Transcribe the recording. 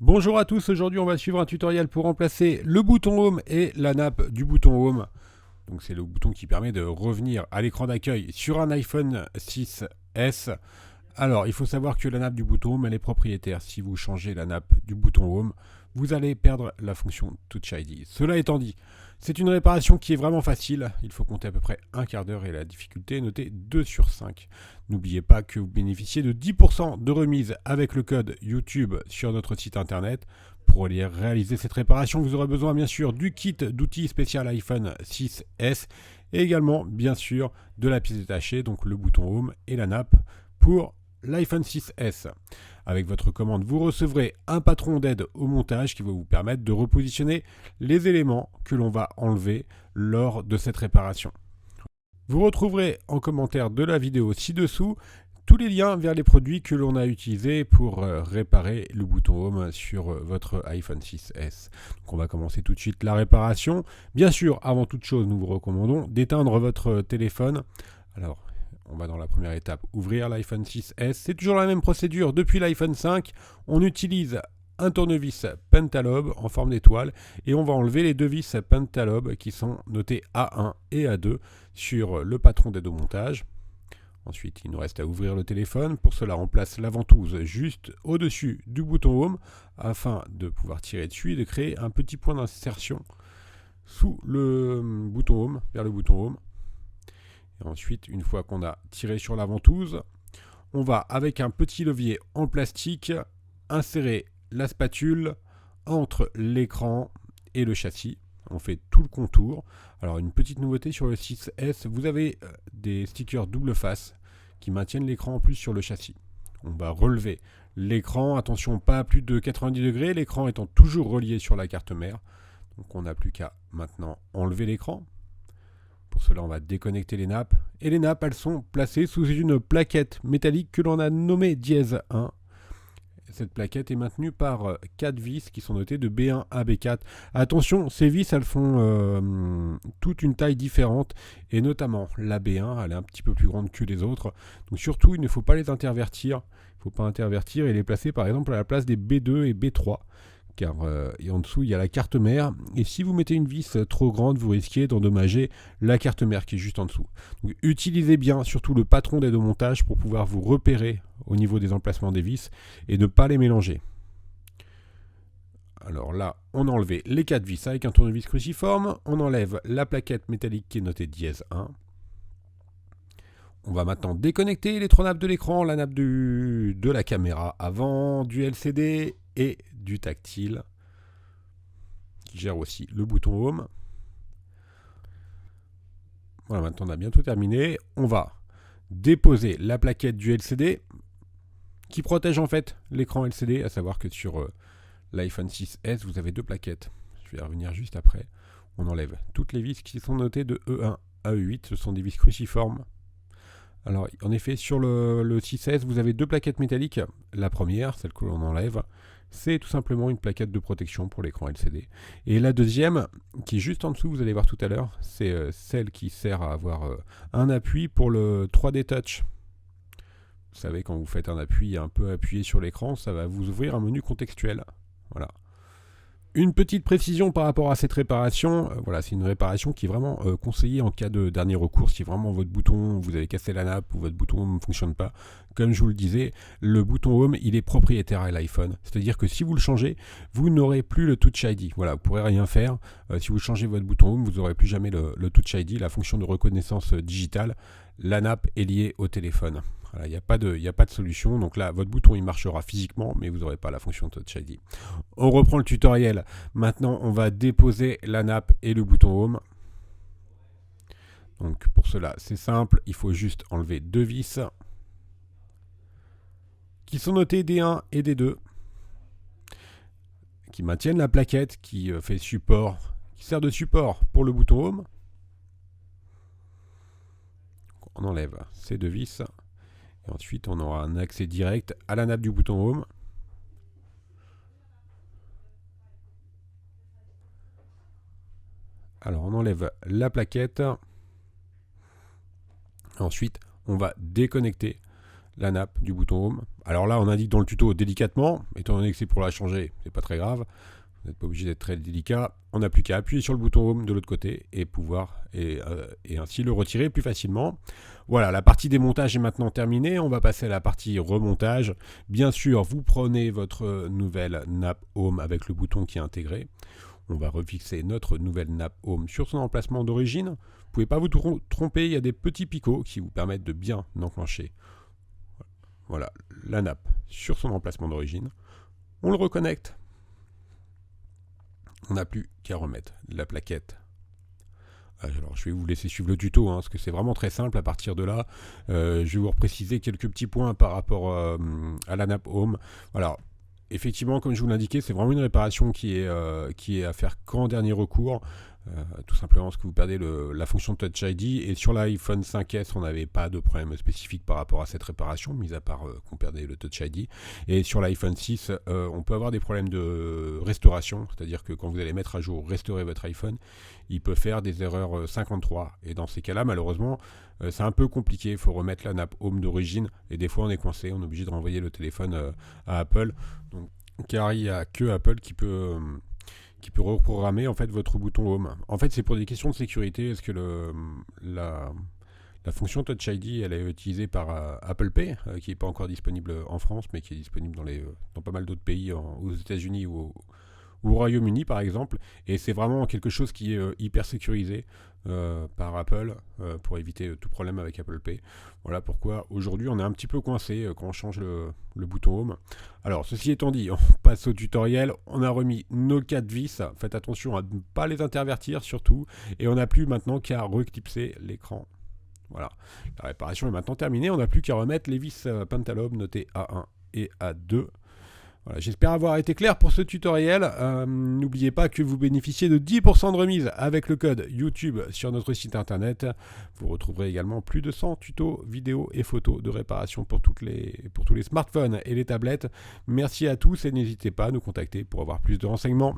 Bonjour à tous, aujourd'hui on va suivre un tutoriel pour remplacer le bouton Home et la nappe du bouton Home. Donc c'est le bouton qui permet de revenir à l'écran d'accueil sur un iPhone 6S. Alors il faut savoir que la nappe du bouton Home elle est propriétaire. Si vous changez la nappe du bouton Home, vous allez perdre la fonction Touch ID. Cela étant dit, c'est une réparation qui est vraiment facile. Il faut compter à peu près un quart d'heure et la difficulté est notée 2 sur 5. N'oubliez pas que vous bénéficiez de 10% de remise avec le code YouTube sur notre site internet. Pour réaliser cette réparation, vous aurez besoin bien sûr du kit d'outils spécial iPhone 6S et également bien sûr de la pièce détachée, donc le bouton Home et la nappe pour l'iPhone 6S. Avec votre commande, vous recevrez un patron d'aide au montage qui va vous permettre de repositionner les éléments que l'on va enlever lors de cette réparation. Vous retrouverez en commentaire de la vidéo ci-dessous tous les liens vers les produits que l'on a utilisés pour réparer le bouton Home sur votre iPhone 6S. Donc on va commencer tout de suite la réparation. Bien sûr, avant toute chose, nous vous recommandons d'éteindre votre téléphone. Alors, on va dans la première étape, ouvrir l'iPhone 6S. C'est toujours la même procédure depuis l'iPhone 5. On utilise un tournevis Pentalobe en forme d'étoile et on va enlever les deux vis Pentalobe qui sont notées A1 et A2 sur le patron d'aide au montage. Ensuite, il nous reste à ouvrir le téléphone. Pour cela, on place la ventouse juste au-dessus du bouton Home afin de pouvoir tirer dessus et de créer un petit point d'insertion sous le bouton Home, vers le bouton Home. Et ensuite, une fois qu'on a tiré sur la ventouse, on va, avec un petit levier en plastique, insérer la spatule entre l'écran et le châssis. On fait tout le contour. Alors, une petite nouveauté sur le 6S, vous avez des stickers double face qui maintiennent l'écran en plus sur le châssis. On va relever l'écran, attention, pas à plus de 90 degrés, l'écran étant toujours relié sur la carte mère. Donc, on n'a plus qu'à maintenant enlever l'écran. Pour cela, on va déconnecter les nappes. Et les nappes, elles sont placées sous une plaquette métallique que l'on a nommée dièse 1. Cette plaquette est maintenue par 4 vis qui sont notées de B1 à B4. Attention, ces vis, elles font toute une taille différente. Et notamment, la B1, elle est un petit peu plus grande que les autres. Donc surtout, il ne faut pas les intervertir. Il ne faut pas intervertir et les placer par exemple à la place des B2 et B3. Car en dessous il y a la carte mère et si vous mettez une vis trop grande vous risquez d'endommager la carte mère qui est juste en dessous. Donc, utilisez bien surtout le patron d'aide au montage pour pouvoir vous repérer au niveau des emplacements des vis et ne pas les mélanger. Alors là on a enlevé les 4 vis avec un tournevis cruciforme, on enlève la plaquette métallique qui est notée dièse 1. On va maintenant déconnecter les 3 nappes de l'écran, la nappe de la caméra avant, du LCD et du tactile, qui gère aussi le bouton Home. Voilà, maintenant on a bientôt terminé. On va déposer la plaquette du LCD, qui protège en fait l'écran LCD, à savoir que sur l'iPhone 6S, vous avez 2 plaquettes. Je vais y revenir juste après. On enlève toutes les vis qui sont notées de E1 à E8, ce sont des vis cruciformes. Alors, en effet, sur le 6S, vous avez 2 plaquettes métalliques. La première, celle que l'on enlève, c'est tout simplement une plaquette de protection pour l'écran LCD. Et la deuxième, qui est juste en dessous, vous allez voir tout à l'heure, c'est celle qui sert à avoir un appui pour le 3D Touch. Vous savez, quand vous faites un appui un peu appuyé sur l'écran, ça va vous ouvrir un menu contextuel. Voilà. Une petite précision par rapport à cette réparation, voilà, c'est une réparation qui est vraiment conseillée en cas de dernier recours, si vraiment votre bouton, vous avez cassé la nappe ou votre bouton ne fonctionne pas. Comme je vous le disais, le bouton Home, il est propriétaire à l'iPhone. C'est-à-dire que si vous le changez, vous n'aurez plus le Touch ID. Voilà, vous ne pourrez rien faire. Si vous changez votre bouton Home, vous n'aurez plus jamais le Touch ID, la fonction de reconnaissance digitale. La nappe est liée au téléphone. Voilà, il n'y a pas de solution. Donc là, votre bouton, il marchera physiquement, mais vous n'aurez pas la fonction Touch ID. On reprend le tutoriel. Maintenant, on va déposer la nappe et le bouton Home. Donc pour cela, c'est simple. Il faut juste enlever 2 vis qui sont notées D1 et D2, qui maintiennent la plaquette qui fait support, qui sert de support pour le bouton Home. On enlève ces 2 vis. Et ensuite, on aura un accès direct à la nappe du bouton Home. Alors, on enlève la plaquette. Ensuite, on va déconnecter la nappe du bouton Home. Alors là, on indique dans le tuto délicatement, étant donné que c'est pour la changer, c'est pas très grave. Vous n'êtes pas obligé d'être très délicat. On n'a plus qu'à appuyer sur le bouton Home de l'autre côté et ainsi le retirer plus facilement. Voilà, la partie démontage est maintenant terminée. On va passer à la partie remontage. Bien sûr, vous prenez votre nouvelle nappe Home avec le bouton qui est intégré. On va refixer notre nouvelle nappe Home sur son emplacement d'origine. Vous ne pouvez pas vous tromper, il y a des petits picots qui vous permettent de bien enclencher. Voilà, la nappe sur son emplacement d'origine. On le reconnecte. On n'a plus qu'à remettre la plaquette. Alors, je vais vous laisser suivre le tuto, parce que c'est vraiment très simple. À partir de là, je vais vous repréciser quelques petits points par rapport à la nappe Home. Alors, effectivement, comme je vous l'indiquais, c'est vraiment une réparation qui est à faire qu'en dernier recours. Tout simplement parce que vous perdez la fonction Touch ID, et sur l'iPhone 5S on n'avait pas de problème spécifique par rapport à cette réparation, mis à part qu'on perdait le Touch ID, et sur l'iPhone 6 on peut avoir des problèmes de restauration, c'est-à-dire que quand vous allez mettre à jour, restaurer votre iPhone, il peut faire des erreurs 53, et dans ces cas-là malheureusement c'est un peu compliqué, il faut remettre la nappe Home d'origine, et des fois on est coincé, on est obligé de renvoyer le téléphone à Apple, donc, car il n'y a que Apple qui peut reprogrammer en fait votre bouton Home. En fait, c'est pour des questions de sécurité. Est-ce que la fonction Touch ID, elle est utilisée par Apple Pay, qui n'est pas encore disponible en France, mais qui est disponible dans pas mal d'autres pays, aux États-Unis ou au Royaume-Uni par exemple, et c'est vraiment quelque chose qui est hyper sécurisé par Apple pour éviter tout problème avec Apple Pay. Voilà pourquoi aujourd'hui on est un petit peu coincé quand on change le bouton Home. Alors ceci étant dit, on passe au tutoriel. On a remis nos 4 vis, faites attention à ne pas les intervertir surtout, et on n'a plus maintenant qu'à reclipser l'écran. Voilà, la réparation est maintenant terminée, on n'a plus qu'à remettre les vis Pentalobe notées A1 et A2. Voilà, j'espère avoir été clair pour ce tutoriel. N'oubliez pas que vous bénéficiez de 10% de remise avec le code YouTube sur notre site internet. Vous retrouverez également plus de 100 tutos, vidéos et photos de réparation pour tous les smartphones et les tablettes. Merci à tous et n'hésitez pas à nous contacter pour avoir plus de renseignements.